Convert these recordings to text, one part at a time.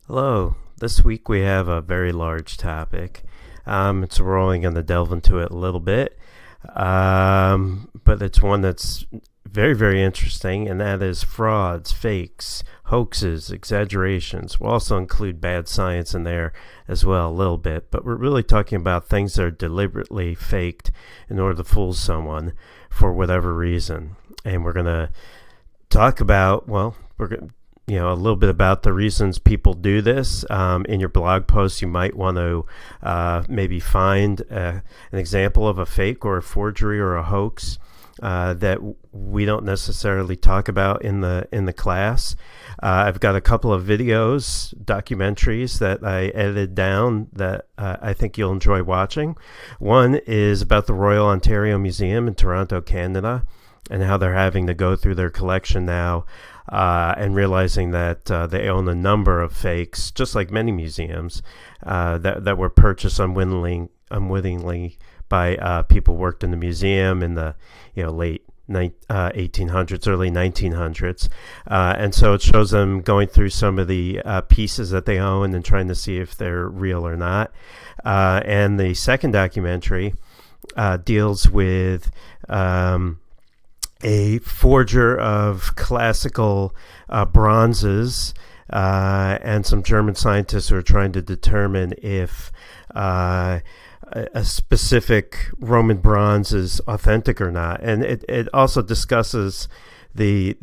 Hello. This week we have a very large topic. So we're only going to delve into it a little bit, but it's one that's very, very interesting, and that is frauds, fakes, hoaxes, exaggerations. We'll also include bad science in there as well, a little bit, but we're really talking about things that are deliberately faked in order to fool someone for whatever reason. And we're going to talk about, well, we're going to a little bit about the reasons people do this. In your blog post, you might want to maybe find an example of a fake or a forgery or a hoax that we don't necessarily talk about in the class. I've got a couple of videos, documentaries that I edited down that I think you'll enjoy watching. One is about the Royal Ontario Museum in Toronto, Canada, and how they're having to go through their collection now and realizing that they own a number of fakes, just like many museums, that were purchased unwittingly by people who worked in the museum in the late 1800s, early 1900s. And so it shows them going through some of the pieces that they own and trying to see if they're real or not. And the second documentary deals with a forger of classical bronzes and some German scientists who are trying to determine if a specific Roman bronze is authentic or not. And it also discusses the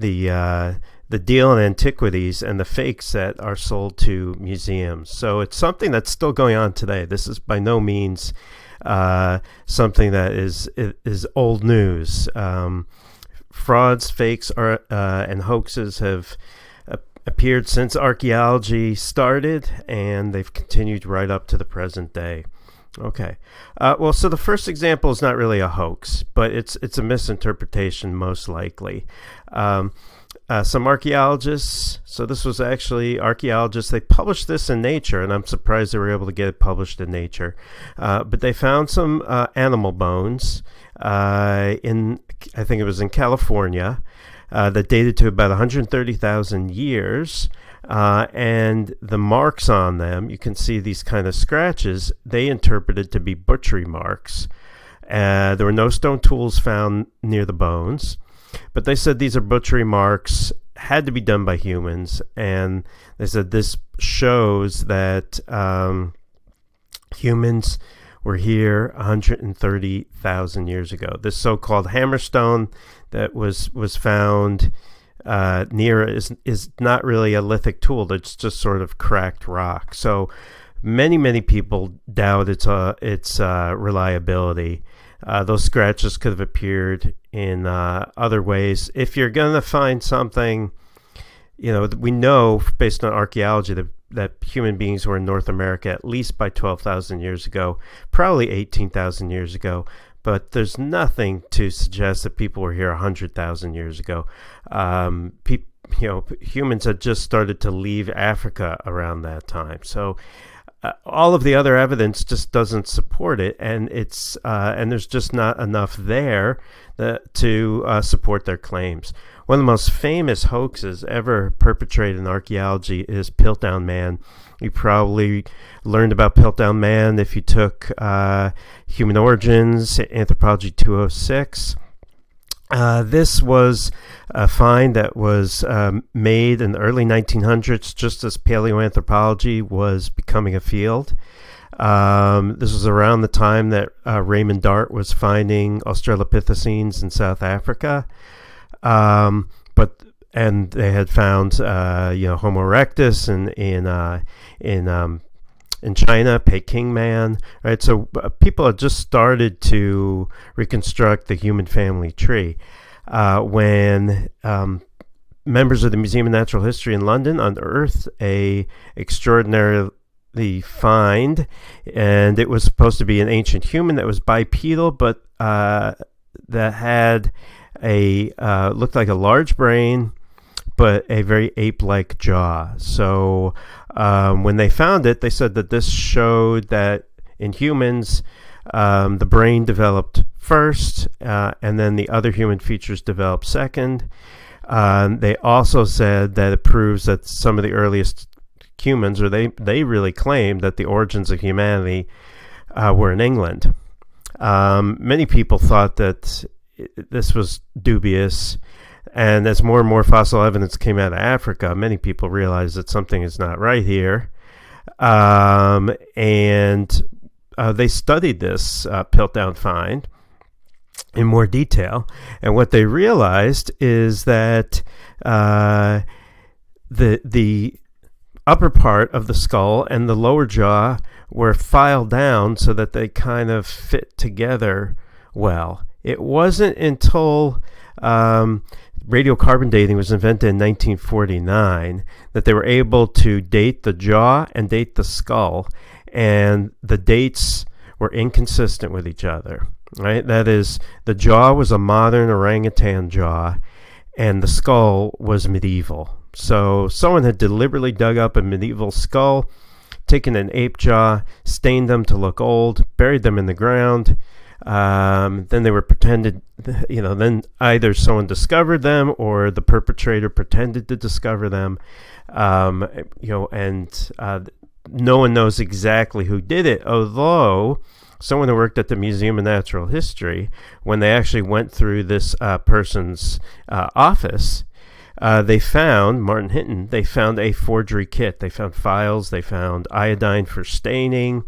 deal in antiquities and the fakes that are sold to museums. So it's something that's still going on today. This is by no means something that is old news. Frauds, fakes, and hoaxes have appeared since archaeology started, and they've continued right up to the present day. Okay. So the first example is not really a hoax, but it's a misinterpretation most likely. Some archaeologists, so this was actually archaeologists, they published this in Nature, and I'm surprised they were able to get it published in Nature. But they found some animal bones I think it was in California, that dated to about 130,000 years. And the marks on them, you can see these kind of scratches, they interpreted to be butchery marks. There were no stone tools found near the bones, but they said these are butchery marks, had to be done by humans, and they said this shows that humans were here 130,000 years ago. This so-called hammerstone that was found near is not really a lithic tool. It's just sort of cracked rock. So many people doubt its reliability. Those scratches could have appeared in other ways. If you're going to find something, we know based on archaeology that human beings were in North America at least by 12,000 years ago, probably 18,000 years ago, but there's nothing to suggest that people were here 100,000 years ago. Humans had just started to leave Africa around that time. So all of the other evidence just doesn't support it, and and there's just not enough there to support their claims. One of the most famous hoaxes ever perpetrated in archaeology is Piltdown Man. You probably learned about Piltdown Man if you took Human Origins, Anthropology 206. This was a find that was made in the early 1900s, just as paleoanthropology was becoming a field. This was around the time that Raymond Dart was finding Australopithecines in South Africa. And they had found Homo erectus in China, Peking man, right? So people had just started to reconstruct the human family tree when members of the Museum of Natural History in London unearthed a extraordinary find, and it was supposed to be an ancient human that was bipedal, but that had looked like a large brain, but a very ape-like jaw. So when they found it, they said that this showed that in humans, the brain developed first, and then the other human features developed second. They also said that it proves that some of the earliest humans, or they really claimed that the origins of humanity were in England. Many people thought that this was dubious, and as more and more fossil evidence came out of Africa, many people realized that something is not right here. And they studied this Piltdown find in more detail, and what they realized is that the upper part of the skull and the lower jaw were filed down so that they kind of fit together well. It wasn't until radiocarbon dating was invented in 1949 that they were able to date the jaw and date the skull, and the dates were inconsistent with each other. Right? That is, the jaw was a modern orangutan jaw, and the skull was medieval. So someone had deliberately dug up a medieval skull, taken an ape jaw, stained them to look old, buried them in the ground. Then they were pretended, then either someone discovered them or the perpetrator pretended to discover them. And no one knows exactly who did it, although someone who worked at the Museum of Natural History, when they actually went through this person's office, they found, Martin Hinton, they found a forgery kit. They found files, they found iodine for staining,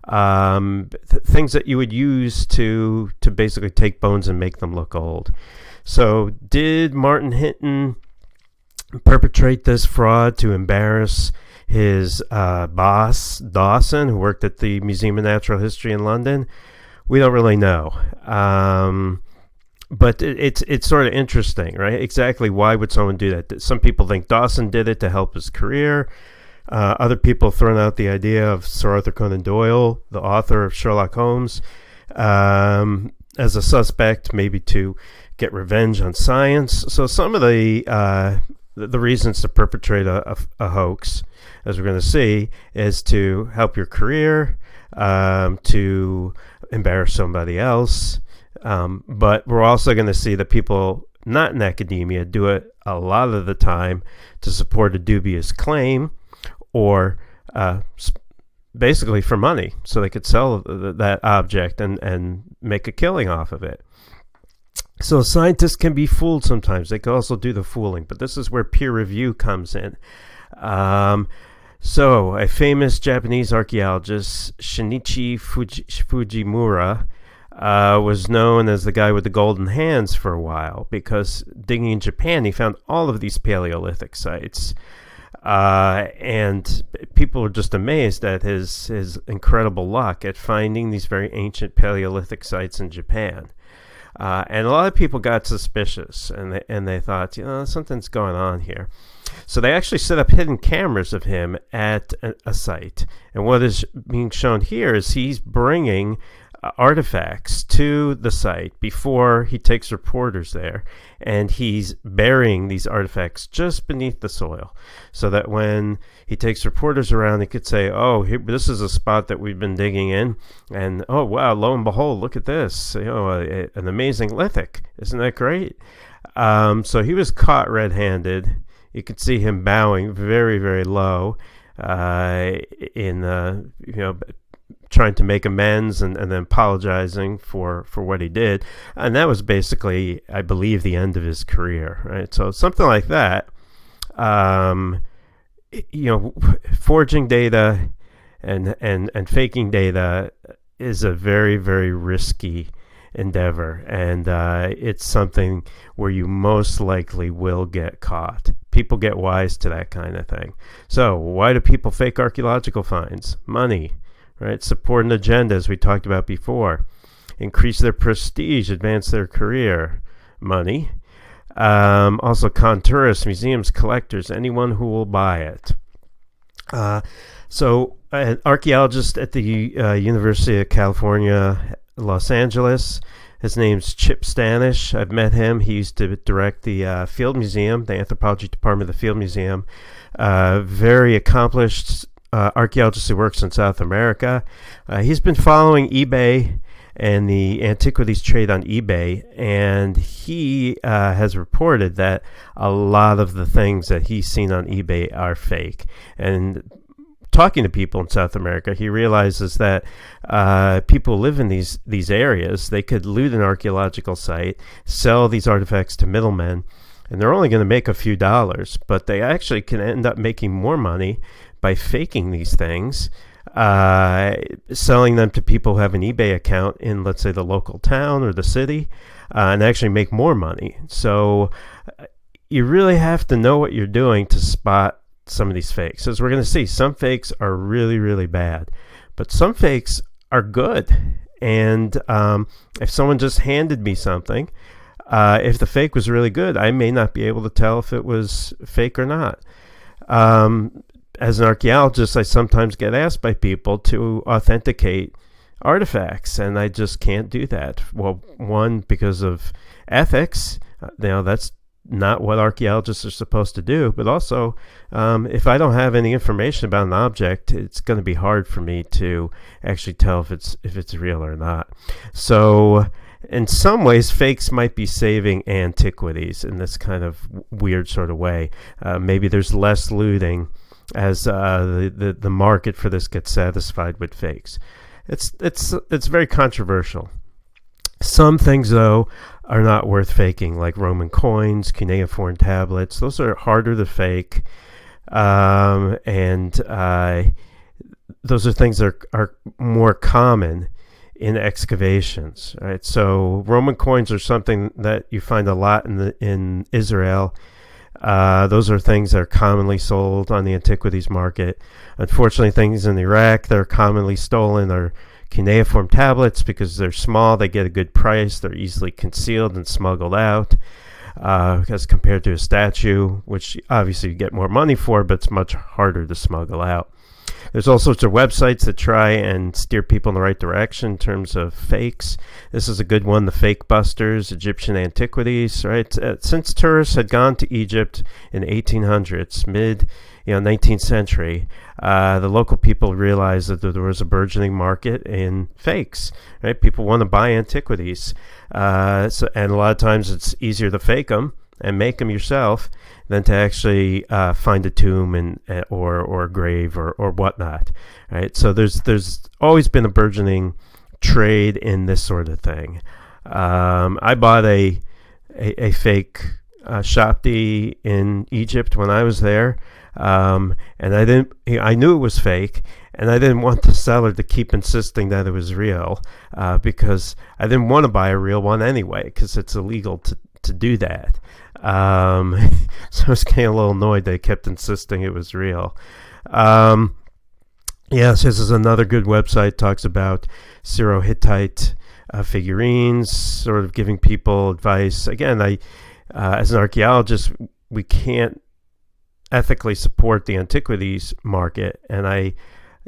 things that you would use to basically take bones and make them look old. So did Martin Hinton perpetrate this fraud to embarrass his boss, Dawson, who worked at the Museum of Natural History in London? We don't really know. But it's sort of interesting, right? Exactly why would someone do that? Some people think Dawson did it to help his career. Other people have thrown out the idea of Sir Arthur Conan Doyle, the author of Sherlock Holmes, as a suspect, maybe to get revenge on science. So some of the reasons to perpetrate a hoax, as we're going to see, is to help your career, to embarrass somebody else. But we're also going to see that people not in academia do it a lot of the time to support a dubious claim, or basically for money, so they could sell that object and make a killing off of it. So scientists can be fooled sometimes. They can also do the fooling, but this is where peer review comes in. So a famous Japanese archaeologist, Shinichi Fujimura, was known as the guy with the golden hands for a while, because digging in Japan, he found all of these Paleolithic sites. And people were just amazed at his incredible luck at finding these very ancient Paleolithic sites in Japan. And a lot of people got suspicious, and they thought, something's going on here. So they actually set up hidden cameras of him at a site. And what is being shown here is he's bringing artifacts to the site before he takes reporters there, and he's burying these artifacts just beneath the soil, so that when he takes reporters around, he could say, this is a spot that we've been digging in, and oh wow, lo and behold, look at this, an amazing lithic, isn't that great? So he was caught red-handed. You could see him bowing very, very low, trying to make amends and then apologizing for what he did. And that was basically, I believe, the end of his career, right? So something like that, forging data and faking data is a very, very risky endeavor. And it's something where you most likely will get caught. People get wise to that kind of thing. So why do people fake archaeological finds? Money. Right, support an agenda, as we talked about before, increase their prestige, advance their career, money. Also, con tourists, museums, collectors, anyone who will buy it. So, an archaeologist at the University of California, Los Angeles. His name's Chip Stanish. I've met him. He used to direct the Field Museum, the anthropology department of the Field Museum. Very accomplished archaeologist who works in South America. He's been following eBay and the antiquities trade on eBay, and he has reported that a lot of the things that he's seen on eBay are fake. And talking to people in South America, he realizes that people live in these areas. They could loot an archaeological site, sell these artifacts to middlemen, and they're only going to make a few dollars, but they actually can end up making more money by faking these things, selling them to people who have an eBay account in, let's say, the local town or the city, and actually make more money. So you really have to know what you're doing to spot some of these fakes. As we're going to see, some fakes are really, really bad, but some fakes are good. And if someone just handed me something, if the fake was really good, I may not be able to tell if it was fake or not. As an archaeologist, I sometimes get asked by people to authenticate artifacts, and I just can't do that. Well, one, because of ethics, that's not what archaeologists are supposed to do, but also if I don't have any information about an object, it's going to be hard for me to actually tell if it's real or not. So in some ways, fakes might be saving antiquities in this kind of weird sort of way. Maybe there's less looting as the market for this gets satisfied with fakes. It's very controversial. Some things, though, are not worth faking, like Roman coins, cuneiform tablets. Those are harder to fake, and those are things that are more common in excavations. Right? So Roman coins are something that you find a lot in Israel. Those are things that are commonly sold on the antiquities market. Unfortunately, things in Iraq that are commonly stolen are cuneiform tablets because they're small, they get a good price, they're easily concealed and smuggled out, as compared to a statue, which obviously you get more money for, but it's much harder to smuggle out. There's all sorts of websites that try and steer people in the right direction in terms of fakes. This is a good one, the Fake Busters, Egyptian Antiquities, right? Since tourists had gone to Egypt in the 1800s, mid 19th century, the local people realized that there was a burgeoning market in fakes, right? People want to buy antiquities. And a lot of times it's easier to fake them and make them yourself than to actually find a tomb or a grave or whatnot, right? So there's always been a burgeoning trade in this sort of thing. I bought a fake Shabti in Egypt when I was there, and I knew it was fake, and I didn't want the seller to keep insisting that it was real, because I didn't want to buy a real one anyway, because it's illegal to do that. So I was getting a little annoyed they kept insisting it was real. Yes, this is another good website, talks about Syro-Hittite figurines, sort of giving people advice. Again, as an archaeologist, we can't ethically support the antiquities market, and I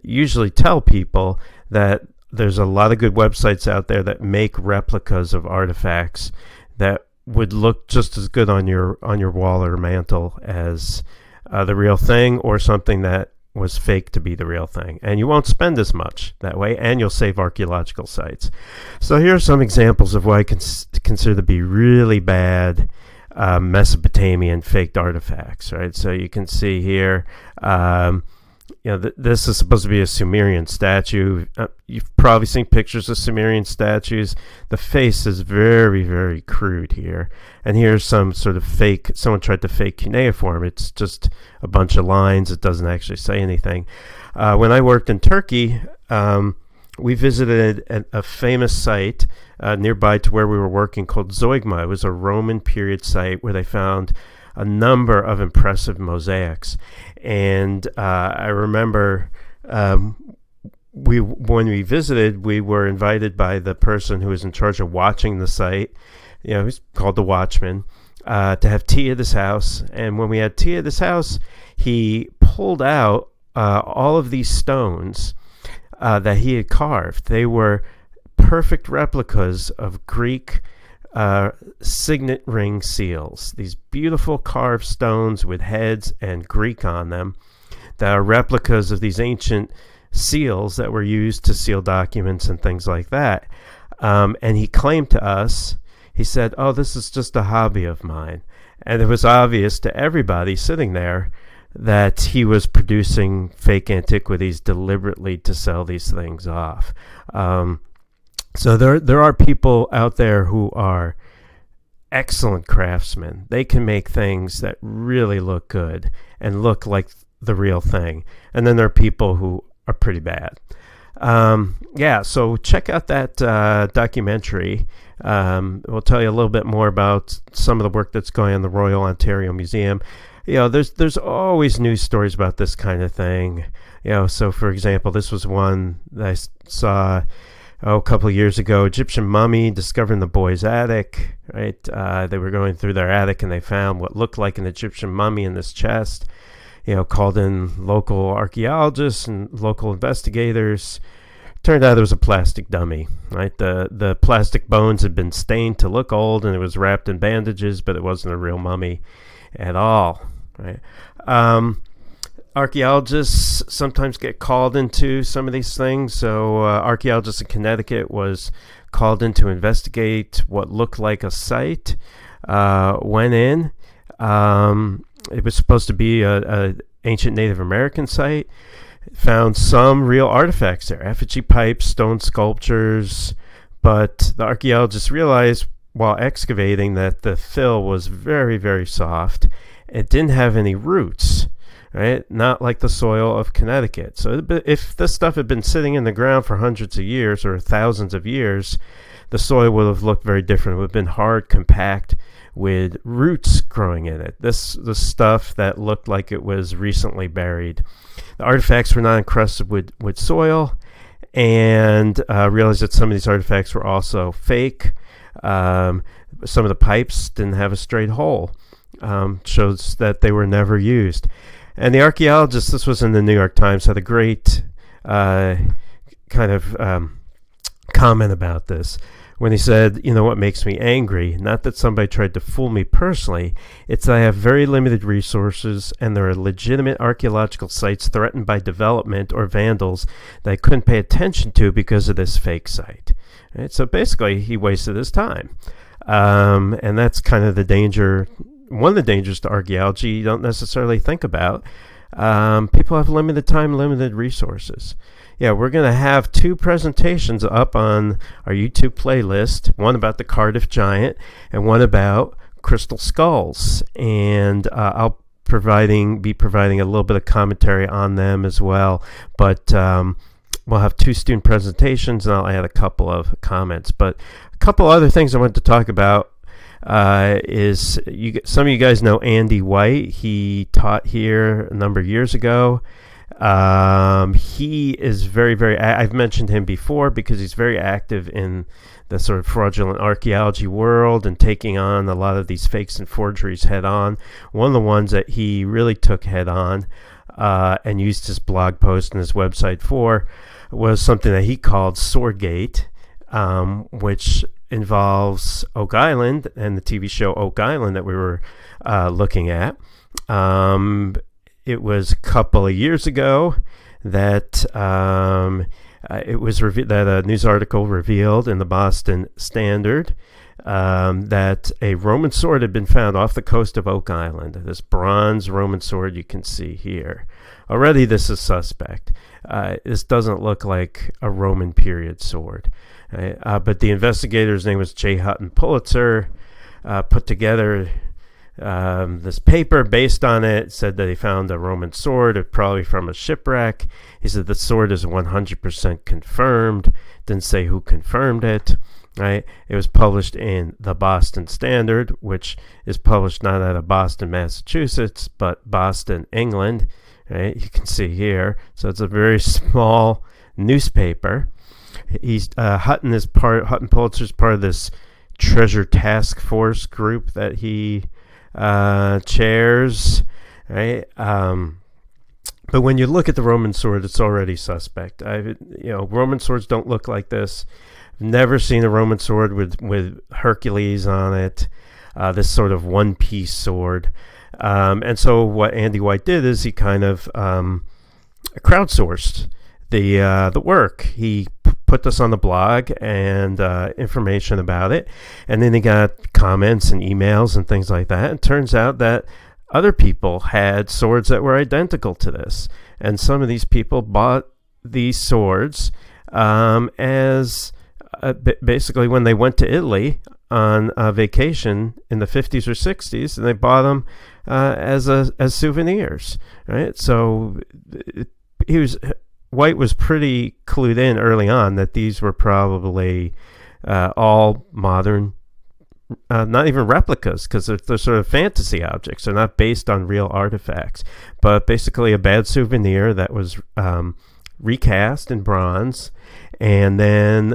usually tell people that there's a lot of good websites out there that make replicas of artifacts that would look just as good on your wall or mantle as the real thing, or something that was fake to be the real thing. And you won't spend as much that way, and you'll save archaeological sites. So here are some examples of what I consider to be really bad Mesopotamian faked artifacts, right? So you can see here, this is supposed to be a Sumerian statue. You've probably seen pictures of Sumerian statues. The face is very, very crude here. And here's some sort of fake, someone tried to fake cuneiform. It's just a bunch of lines. It doesn't actually say anything. When I worked in Turkey, we visited a famous site nearby to where we were working called Zeugma. It was a Roman period site where they found a number of impressive mosaics. And I remember when we visited, we were invited by the person who was in charge of watching the site, he's called the watchman, to have tea at his house. And when we had tea at his house, he pulled out all of these stones that he had carved. They were perfect replicas of Greek signet ring seals, these beautiful carved stones with heads and Greek on them that are replicas of these ancient seals that were used to seal documents and things like that. And he claimed to us, he said, "Oh, this is just a hobby of mine." And it was obvious to everybody sitting there that he was producing fake antiquities deliberately to sell these things off. So there are people out there who are excellent craftsmen. They can make things that really look good and look like the real thing. And then there are people who are pretty bad. So check out that documentary. We'll tell you a little bit more about some of the work that's going on in the Royal Ontario Museum. There's always news stories about this kind of thing. So for example, this was one that I saw a couple of years ago. Egyptian mummy discovered in the boys' attic. Right, they were going through their attic and they found what looked like an Egyptian mummy in this chest. Called in local archaeologists and local investigators. Turned out it was a plastic dummy. Right, the plastic bones had been stained to look old, and it was wrapped in bandages, but it wasn't a real mummy at all. Right. Archaeologists sometimes get called into some of these things. So archaeologists in Connecticut was called in to investigate what looked like a site. Went in. It was supposed to be a ancient Native American site. Found some real artifacts there, effigy pipes, stone sculptures. But the archaeologists realized while excavating that the fill was very, very soft. It didn't have any roots, right? Not like the soil of Connecticut. So if this stuff had been sitting in the ground for hundreds of years or thousands of years, the soil would have looked very different. It would have been hard, compact, with roots growing in it. The stuff that looked like it was recently buried. The artifacts were not encrusted with soil, and realized that some of these artifacts were also fake. Some of the pipes didn't have a straight hole. Shows that they were never used. And the archaeologists, this was in the New York Times, had a great comment about this when he said, what makes me angry, not that somebody tried to fool me personally, it's that I have very limited resources and there are legitimate archaeological sites threatened by development or vandals that I couldn't pay attention to because of this fake site. Right? So basically, he wasted his time. And that's kind of the danger. One of the dangers to archaeology you don't necessarily think about. People have limited time, limited resources. We're going to have 2 presentations up on our YouTube playlist, one about the Cardiff Giant and one about crystal skulls. And I'll be providing a little bit of commentary on them as well. But we'll have 2 student presentations, and I'll add a couple of comments. But a couple other things I wanted to talk about is some of you guys know Andy White. He taught here a number of years ago. He is very, very, I've mentioned him before because he's very active in the sort of fraudulent archaeology world and taking on a lot of these fakes and forgeries head on. One of the ones that he really took head on and used his blog post and his website for was something that he called Swordgate, which involves Oak Island and the TV show Oak Island that we were looking at. It was a couple of years ago that it was that a news article revealed in the Boston Standard that a Roman sword had been found off the coast of Oak Island. This bronze Roman sword you can see here. Already this is suspect. This doesn't look like a Roman period sword. But the investigator's name was J. Hutton Pulitzer, put together this paper based on it. Said that he found a Roman sword, probably from a shipwreck. He said the sword is 100% confirmed. Didn't say who confirmed it. Right? It was published in the Boston Standard, which is published not out of Boston, Massachusetts, but Boston, England. Right? You can see here. So it's a very small newspaper. Hutton Pulitzer's part of this treasure task force group that he chairs, right? But when you look at the Roman sword, it's already suspect. Roman swords don't look like this. I've never seen a Roman sword with Hercules on it. This sort of one-piece sword. And so what Andy White did is he kind of crowdsourced the work. He put this on the blog and information about it, and then he got comments and emails and things like that. And it turns out that other people had swords that were identical to this, and some of these people bought these swords as basically when they went to Italy on vacation in the 50s or 60s, and they bought them as souvenirs, right? So White was pretty clued in early on that these were probably all modern, not even replicas, because they're sort of fantasy objects. They're not based on real artifacts, but basically a bad souvenir that was recast in bronze and then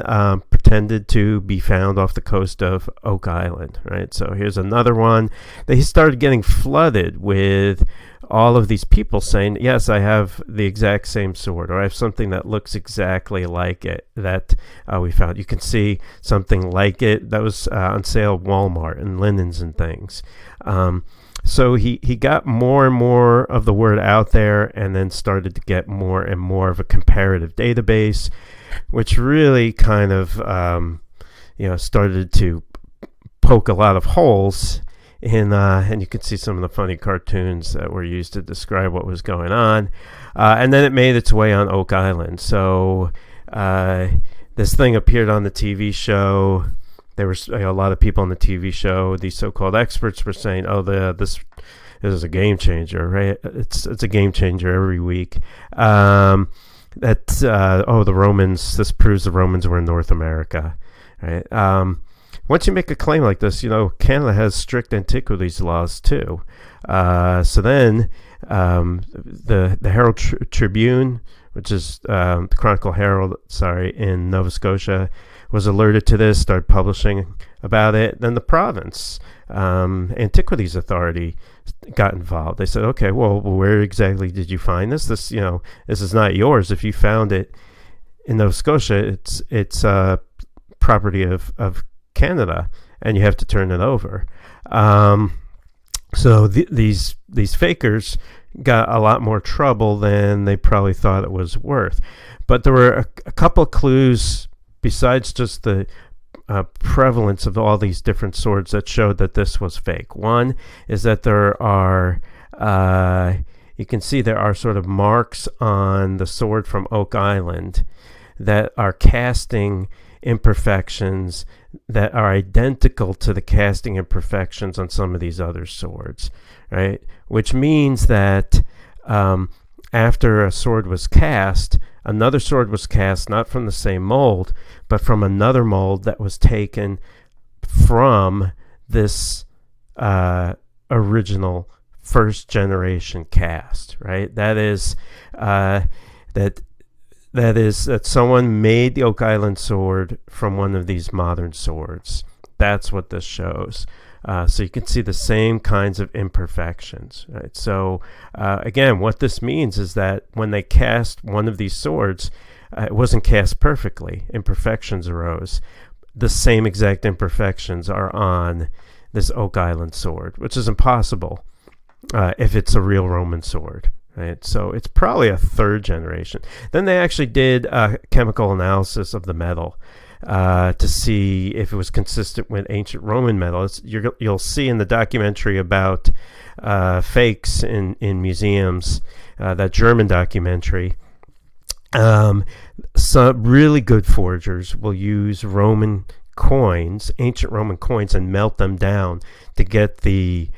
pretended to be found off the coast of Oak Island, right? So here's another one. They started getting flooded with all of these people saying, yes, I have the exact same sword, or I have something that looks exactly like it that we found. You can see something like it that was on sale at Walmart and linens and things. So he got more and more of the word out there, and then started to get more and more of a comparative database, which really kind of started to poke a lot of holes in, and you can see some of the funny cartoons that were used to describe what was going on. And then it made its way on Oak Island. So this thing appeared on the TV show. There were a lot of people on the TV show. These so-called experts were saying, "Oh, this is a game changer, right? It's a game changer every week." The Romans. This proves the Romans were in North America, right? Once you make a claim like this, Canada has strict antiquities laws too. So then the Herald Tribune, which is the Chronicle Herald, in Nova Scotia, was alerted to this, started publishing about it. Then the province Antiquities Authority got involved. They said, okay, well, where exactly did you find this? This is not yours. If you found it in Nova Scotia, it's property of Canada, and you have to turn it over. So these fakers got a lot more trouble than they probably thought it was worth. But there were a couple of clues besides just the prevalence of all these different swords that showed that this was fake. One is that there are, you can see there are sort of marks on the sword from Oak Island that are casting imperfections that are identical to the casting imperfections on some of these other swords, right? Which means that after a sword was cast, another sword was cast not from the same mold, but from another mold that was taken from this original first generation cast, right? That is that someone made the Oak Island sword from one of these modern swords. That's what this shows. So you can see the same kinds of imperfections, right? So again, what this means is that when they cast one of these swords, it wasn't cast perfectly. Imperfections arose. The same exact imperfections are on this Oak Island sword, which is impossible if it's a real Roman sword, right? So it's probably a third generation. Then they actually did a chemical analysis of the metal to see if it was consistent with ancient Roman metal. You'll see in the documentary about fakes in museums, that German documentary, some really good forgers will use Roman coins, ancient Roman coins, and melt them down to get the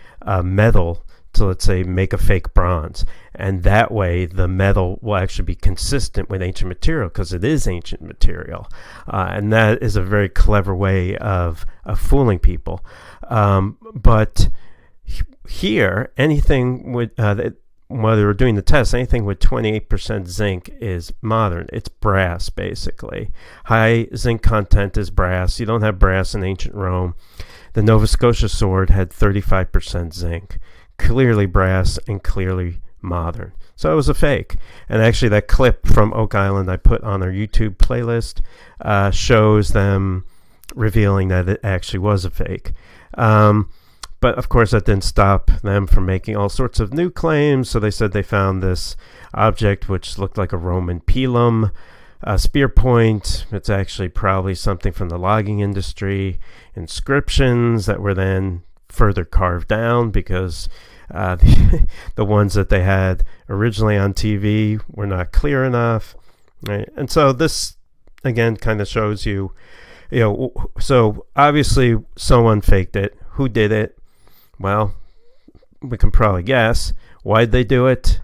metal to, let's say, make a fake bronze. And that way the metal will actually be consistent with ancient material, because it is ancient material. And that is a very clever way of fooling people. But here, anything with while they were doing the test, anything with 28% zinc is modern. It's brass, basically. High zinc content is brass. You don't have brass in ancient Rome. The Nova Scotia sword had 35% zinc. Clearly brass and clearly modern. So it was a fake. And actually that clip from Oak Island I put on our YouTube playlist shows them revealing that it actually was a fake. But But of course, that didn't stop them from making all sorts of new claims. So they said they found this object which looked like a Roman pilum, a spear point. It's actually probably something from the logging industry. Inscriptions that were then further carved down because the ones that they had originally on TV were not clear enough. Right? And so this, again, kind of shows you, so obviously someone faked it. Who did it? Well, we can probably guess. Why'd they do it?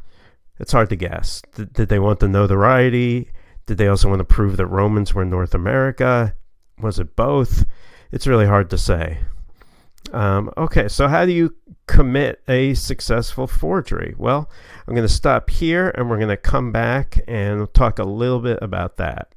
It's hard to guess. Did they want the notoriety? Did they also want to prove that Romans were in North America? Was it both? It's really hard to say. Okay, so how do you commit a successful forgery? Well, I'm going to stop here and we're going to come back and talk a little bit about that.